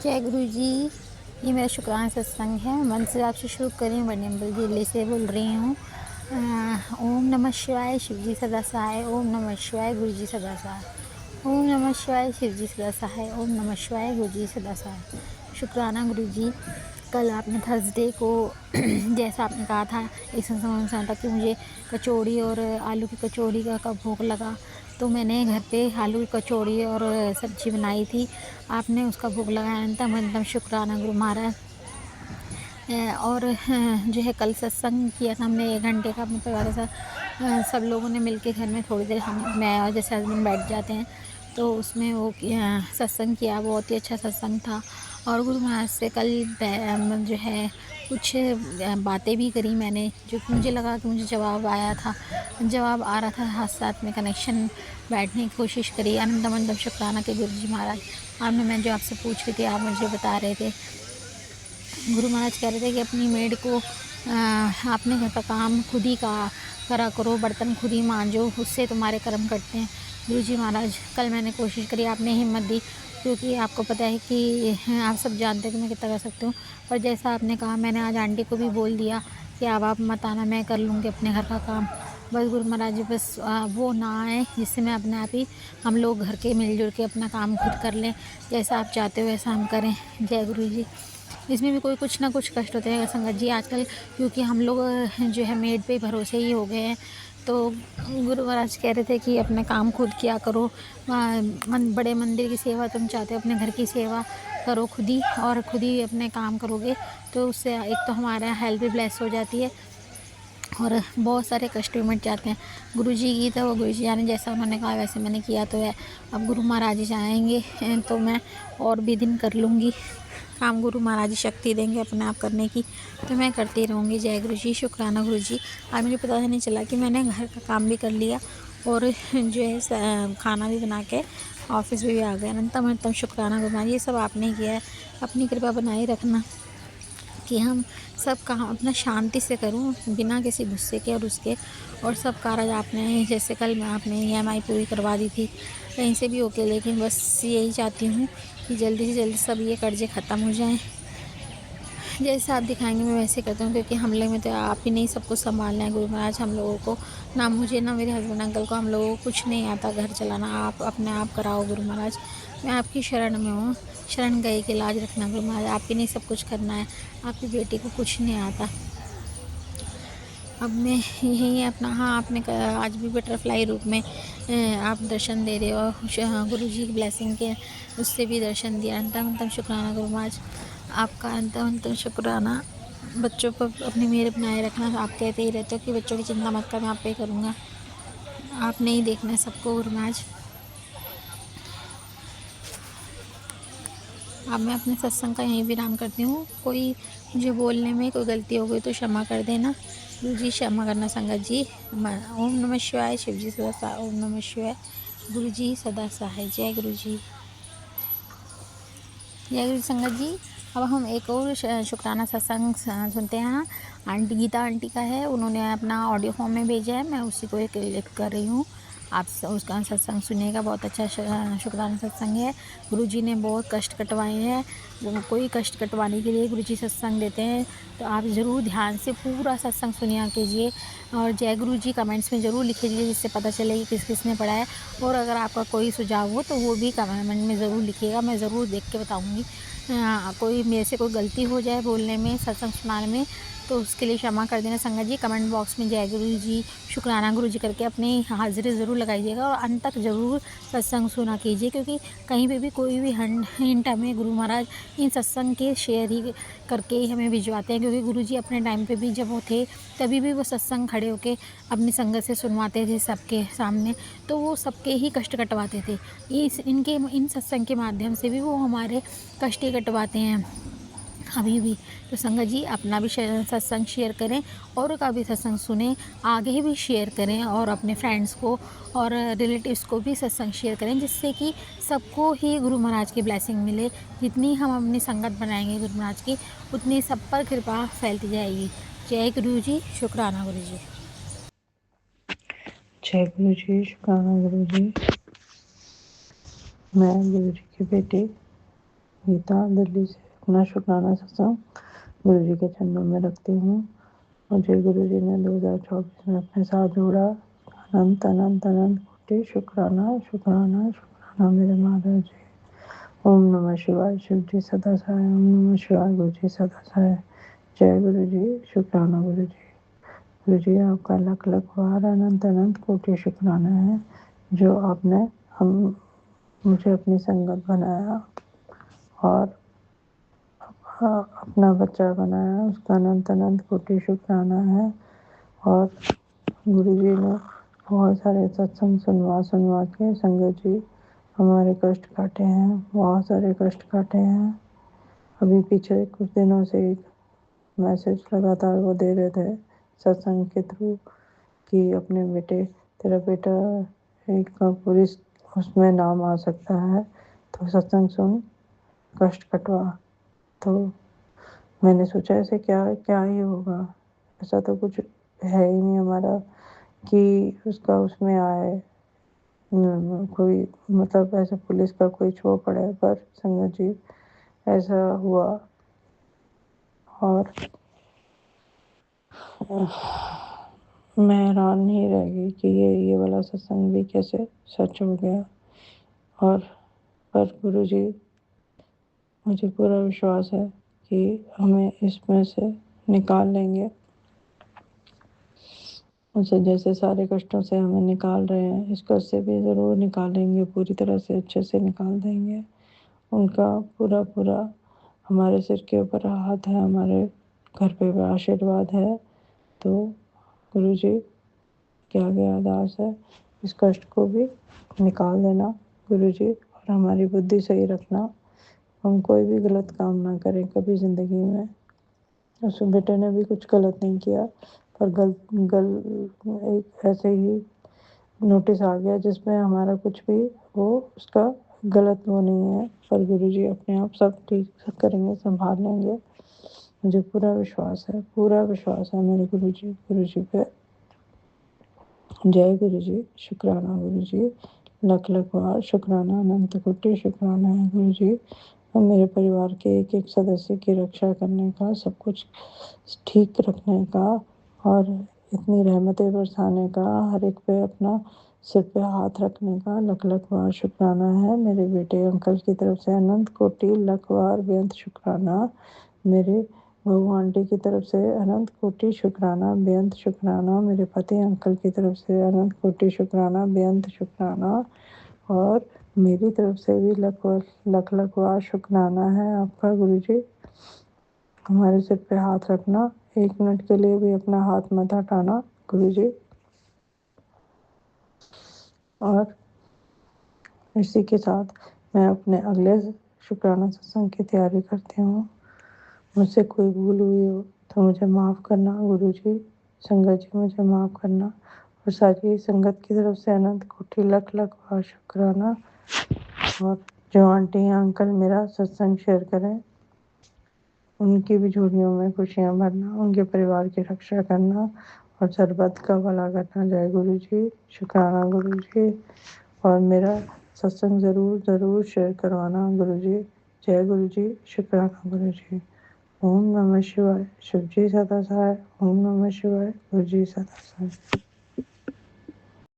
जय गुरु जी। ये मेरा शुक्राना सत्संग है। मन से आपसे शुरू करें। बनियाम्बल जिले से बोल रही हूँ। ओम नमः शिवाय, शिव जी सदा सहाय। ओम नमः शिवाय, गुरु जी सदा सहाय। ओम नमः शिवाय, शिव जी सदा सहाय। ओम नमः शिवाय, गुरु जी सदा सहाय। शुक्राना गुरु जी। कल आपने थर्सडे को जैसा आपने कहा था, एक संस्था था कि मुझे कचौड़ी और आलू की कचौड़ी का भोग लगा, तो मैंने घर पे आलू की कचौड़ी और सब्जी बनाई थी। आपने उसका भोग लगाया। अंतम अंतम शुक्राना गुरु महाराज। और जो है कल सत्संग किया था हमने 1 घंटे का अपने परिवार के साथ। सब लोगों ने मिलके घर में थोड़ी देर मैं और जैसे हस्बैंड बैठ जाते हैं, तो उसमें वो सत्संग किया। बहुत ही अच्छा सत्संग था। और गुरु महाराज से कल जो है कुछ बातें भी करी मैंने, जो कि मुझे लगा कि मुझे जवाब आया था, जवाब आ रहा था। हाथ साथ में कनेक्शन बैठने की कोशिश करी। आनंदम अंदम शुक्राना के गुरु जी महाराज। आपने मैं जो आपसे पूछ रही थी, आप मुझे बता रहे थे। गुरु महाराज कह रहे थे कि अपनी मेड को आपने घर का काम खुद ही करा करो, बर्तन खुद ही मांजो, उससे तुम्हारे कर्म कटते हैं। गुरु जी महाराज, कल मैंने कोशिश करी, आपने हिम्मत दी, क्योंकि आपको पता है कि आप सब जानते हैं कि मैं कितना कर सकती हूँ। पर जैसा आपने कहा, मैंने आज आंटी को भी बोल दिया कि अब आप मत आना, मैं कर लूँगी अपने घर का काम। बस गुरु महाराज जी, बस वो ना आए जिससे मैं अपने आप ही हम लोग घर के मिलजुल के अपना काम खुद कर लें। जैसा आप चाहते हो वैसा हम करें। जय गुरु जी। इसमें भी कोई कुछ ना कुछ कष्ट होते हैं संगत जी आजकल, क्योंकि हम लोग जो है मेड पे भरोसे ही हो गए हैं। तो गुरु महाराज कह रहे थे कि अपने काम खुद किया करो। बड़े मंदिर की सेवा तुम चाहते हो, अपने घर की सेवा करो खुद ही, और खुद ही अपने काम करोगे तो उससे एक तो हमारा हेल्थ भी ब्लेस हो जाती है और बहुत सारे कष्ट भी मिट जाते हैं। गुरु जी की तो गुरु जी जाने, जैसा उन्होंने कहा वैसे मैंने किया तो है। अब गुरु महाराज जी चाहेंगे तो मैं और भी दिन कर लूँगी काम। गुरु महाराज जी शक्ति देंगे अपने आप करने की, तो मैं करती रहूँगी। जय गुरु जी। शुक्राना गुरु जी। आज मुझे पता नहीं चला कि मैंने घर का काम भी कर लिया और जो है खाना भी बना के ऑफिस भी आ गया। अनंतम अनंतम शुक्राना गुरु महाराज। ये सब आपने ही किया है। अपनी कृपा बनाए रखना कि हम सब काम अपना शांति से करूं, बिना किसी गुस्से के और उसके। और सब कार्य आपने, जैसे कल में आपने EMI पूरी करवा दी थी कहीं से भी ओके, लेकिन बस यही चाहती हूँ कि जल्दी से जल्दी सब ये कर्जे ख़त्म हो जाएं। जैसे आप दिखाएंगे मैं वैसे करता हूँ, क्योंकि हमले में तो आप ही नहीं सब कुछ संभालना है गुरु महाराज। हम लोगों को, ना मुझे ना मेरे हस्बैंड अंकल को, हम लोगों को कुछ नहीं आता घर चलाना। आप अपने आप कराओ गुरु महाराज। मैं आपकी शरण में हूँ। शरण गए के लाज रखना गुरु महाराज। आप ही नहीं सब कुछ करना है। आपकी बेटी को कुछ नहीं आता। अब मैं यही अपना, हाँ आपने आज भी बटरफ्लाई रूप में आप दर्शन दे रहे हो। गुरु जी की ब्लेसिंग के उससे भी दर्शन दिया। अंतम अंतम शुक्राना गुरु महाराज आपका। अंतम अंतम शुक्राना। बच्चों पर अपनी मेहर बनाए रखना। आप कहते ही रहते हो कि बच्चों की चिंता मत कर, मैं आप पे करूँगा। आप नहीं देखना है सबको गुरु महाराज। अब मैं अपने सत्संग का यहीं विराम करती हूँ। कोई मुझे बोलने में कोई गलती हो गई तो क्षमा कर देना। गुरु जी क्षमा करना संगत जी। ओम नमः शिवाय, शिव जी सदा सहाय। ओम नमः शिवाय, गुरु जी सदा सहाय। जय गुरु जी। जय गुरु संगत जी। अब हम एक और शुक्राना सत्संग सुनते हैं। आंटी गीता आंटी का है, उन्होंने अपना ऑडियो फॉर्म में भेजा है, मैं उसी को क्लिक कर रही हूँ। आप उसका सत्संग सुनिएगा। बहुत अच्छा शुक्राना सत्संग है। गुरुजी ने बहुत कष्ट कटवाए हैं। कोई कष्ट कटवाने के लिए गुरुजी सत्संग देते हैं, तो आप ज़रूर ध्यान से पूरा सत्संग सुनिया कीजिए। और जय गुरु जी कमेंट्स में ज़रूर लिखिए, जिससे पता चले कि किस किस ने पढ़ा है। और अगर आपका कोई सुझाव हो तो वो भी कमेंट में ज़रूर लिखिएगा, मैं ज़रूर देख के बताऊँगी। कोई मेरे से कोई गलती हो जाए बोलने में, सत्संग सुनाने में, तो उसके लिए क्षमा कर देना संगत जी। कमेंट बॉक्स में जय गुरु जी, शुक्राना गुरु जी करके अपनी हाजिरी ज़रूर लगाइएगा और अंत तक ज़रूर सत्संग सुना कीजिए, क्योंकि कहीं पे भी कोई भी हिंट हमें गुरु महाराज इन सत्संग के शेयर ही करके ही हमें भिजवाते हैं। क्योंकि गुरु जी अपने टाइम पे भी जब वो थे, तभी भी वो सत्संग खड़े होके अपनी संगत से सुनवाते थे सबके सामने, तो वो सबके ही कष्ट कटवाते थे। इन सत्संग के माध्यम से भी वो हमारे कष्ट ही कटवाते हैं अभी भी। तो संगत जी अपना भी सत्संग शेयर करें, और का भी सत्संग सुने, आगे भी शेयर करें, और अपने फ्रेंड्स को और रिलेटिव्स को भी सत्संग शेयर करें, जिससे कि सबको ही गुरु महाराज की ब्लेसिंग मिले। जितनी हम अपनी संगत बनाएंगे गुरु महाराज की, उतनी सब पर कृपा फैलती जाएगी। जय गुरु जी। शुक्राना गुरु जी। जय गुरु जी। शुक्राना गुरु जी। मैं गुरु जी की बेटी गीता दिल्ली से अपना शुक्राना सत्संग गुरु जी के चरणों में रखती हूँ। मुझे गुरु जी ने 2024 में अपने साथ जोड़ा। अनंत अनंत अनंत कोटि शुक्राना शुक्राना शुक्राना मेरे महाराज जी। ओम नमः शिवाय। शिव जी सदा सहाय। ओम नमः शिवाय। गुरु जी सदा सहाय। जय गुरु जी। शुक्राना गुरु जी। गुरु जी आपका लख लख बार अनंत अनंत कोटि शुक्राना है जो आपने हम मुझे अपनी संगत बनाया और अपना बच्चा बनाया, उसका अनंत अनंत कोटि शुक्राना है। और गुरु जी ने बहुत सारे सत्संग सुनवा सुनवा के संगत जी हमारे कष्ट काटे हैं, बहुत सारे कष्ट काटे हैं। अभी पीछे कुछ दिनों से एक मैसेज लगातार वो दे रहे थे सत्संग के थ्रू कि अपने बेटे, तेरा बेटा एक पुलिस उसमें नाम आ सकता है, तो सत्संग सुन, कष्ट कटवा। तो मैंने सोचा ऐसे क्या क्या ही होगा, ऐसा तो कुछ है ही नहीं हमारा कि उसका उसमें आए कोई, मतलब ऐसे पुलिस का कोई छो पड़े। पर संगत जी ऐसा हुआ और मैं हैरान नहीं रह गई कि ये वाला सत्संग भी कैसे सच हो गया। और पर गुरु जी, मुझे पूरा विश्वास है कि हमें इसमें से निकाल लेंगे। उसे जैसे सारे कष्टों से हमें निकाल रहे हैं, इस कष्ट से भी ज़रूर निकालेंगे, पूरी तरह से अच्छे से निकाल देंगे। उनका पूरा पूरा हमारे सिर के ऊपर हाथ है, हमारे घर पे भी आशीर्वाद है। तो गुरु जी के आगे अरदास है, इस कष्ट को भी निकाल देना गुरु जी, और हमारी बुद्धि सही रखना। हम कोई भी गलत काम ना करें कभी ज़िंदगी में। उस बेटे ने भी कुछ गलत नहीं किया, पर एक ऐसे ही नोटिस आ गया जिसमें हमारा कुछ भी वो उसका गलत वो नहीं है। पर गुरु जी अपने आप सब ठीक करेंगे, संभाल लेंगे। मुझे पूरा विश्वास है, पूरा विश्वास है मेरे गुरु जी पे। जय गुरु जी। शुक्राना गुरु जी। लख लख बार शुक्राना, अनंत कोटि शुक्राना है गुरु जी। और मेरे परिवार के एक एक सदस्य की रक्षा करने का, सब कुछ ठीक रखने का और इतनी रहमतें बरसाने का, हर एक पे अपना सिर पे हाथ रखने का लख लख बार शुक्राना है। मेरे बेटे अंकल की तरफ से अनंत कोटि लख बार बेअंत शुक्राना। मेरे बहू आंटी की तरफ से अनंत कोटि शुक्राना बेअंत शुक्राना। मेरे पति अंकल की तरफ से अनंत कोटि शुक्राना बेअंत शुक्राना। और मेरी तरफ से भी लख लख बार शुक्राना है आपका गुरु जी। हमारे सिर पे हाथ रखना, एक मिनट के लिए भी अपना हाथ मत हटाना गुरु जी। और इसी के साथ मैं अपने अगले शुक्राना सत्संग की तैयारी करती हूँ। मुझसे कोई भूल हुई हो तो मुझे माफ़ करना गुरु जी। संगत जी मुझे माफ़ करना, और सारी संगत की तरफ से अनंत कोटि लख लख बार शुक्राना। और जो आंटी या अंकल मेरा सत्संग शेयर करें, उनकी भी झोलियों में खुशियाँ भरना, उनके परिवार की रक्षा करना और सरबत का भला करना। जय गुरु जी। शुक्राना गुरु जी। और मेरा सत्संग ज़रूर ज़रूर शेयर करवाना गुरु जी। जय गुरु जी। शुक्राना गुरु जी। ओम नमः शिवाय। शिव जी सदा सहाय। ओम नमः शिवाय। गुरु जी सदा सहाय।